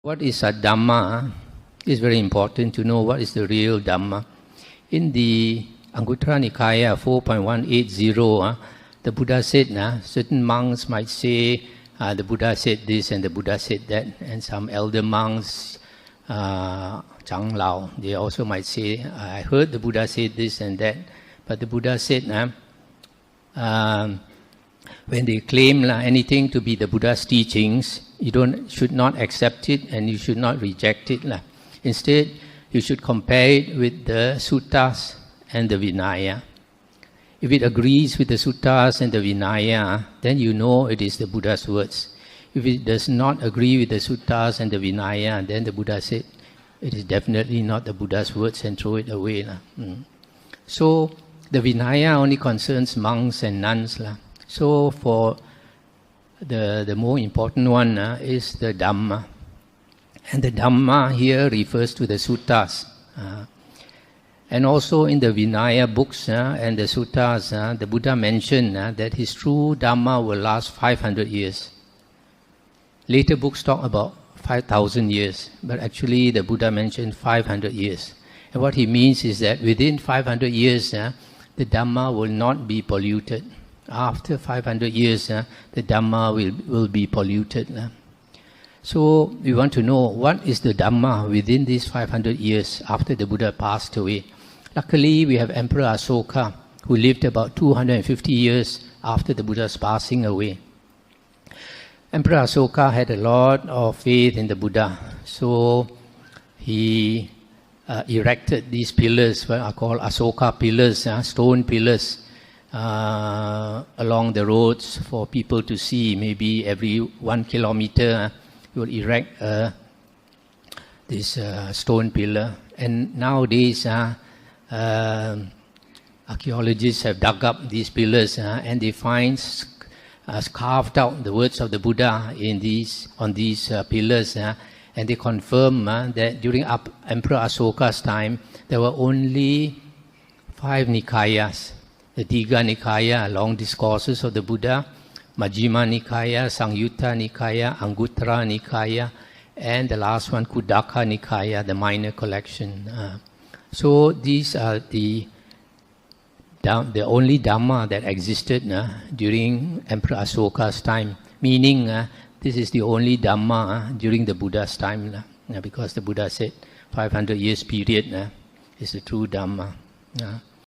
What is a Dhamma? It's very important to know what is the real Dhamma. In the Anguttara Nikaya 4.180, the Buddha said, certain monks might say, the Buddha said this and the Buddha said that, and some elder monks, Chang Lao, they also might say, I heard the Buddha say this and that. But the Buddha said, when they claim anything to be the Buddha's teachings, you should not accept it and you should not reject it. Instead, you should compare it with the suttas and the Vinaya. If it agrees with the suttas and the Vinaya, then you know it is the Buddha's words. If it does not agree with the suttas and the Vinaya, then the Buddha said, it is definitely not the Buddha's words and throw it away. So, the Vinaya only concerns monks and nuns. So, for the more important one is the Dhamma. And the Dhamma here refers to the suttas. And also in the Vinaya books and the suttas, the Buddha mentioned that his true Dhamma will last 500 years. Later books talk about 5,000 years, but actually the Buddha mentioned 500 years. And what he means is that within 500 years, the Dhamma will not be polluted. After 500 years, the Dhamma will be polluted. So we want to know what is the Dhamma within these 500 years after the Buddha passed away. Luckily, we have Emperor Asoka, who lived about 250 years after the Buddha's passing away. Emperor Asoka had a lot of faith in the Buddha, so he erected these pillars, what are called Asoka pillars, stone pillars, along the roads for people to see. Maybe every 1 kilometer, he will erect this stone pillar. And nowadays, archaeologists have dug up these pillars and they find carved out the words of the Buddha on these pillars, and they confirm that during Emperor Asoka's time, there were only 5 Nikayas. The Digha Nikaya, long discourses of the Buddha, Majjhima Nikaya, Sangyutta Nikaya, Anguttara Nikaya, and the last one, Khuddaka Nikaya, the minor collection. So these are the only Dhamma that existed during Emperor Asoka's time, meaning this is the only Dhamma during the Buddha's time, because the Buddha said 500 years period is the true Dhamma.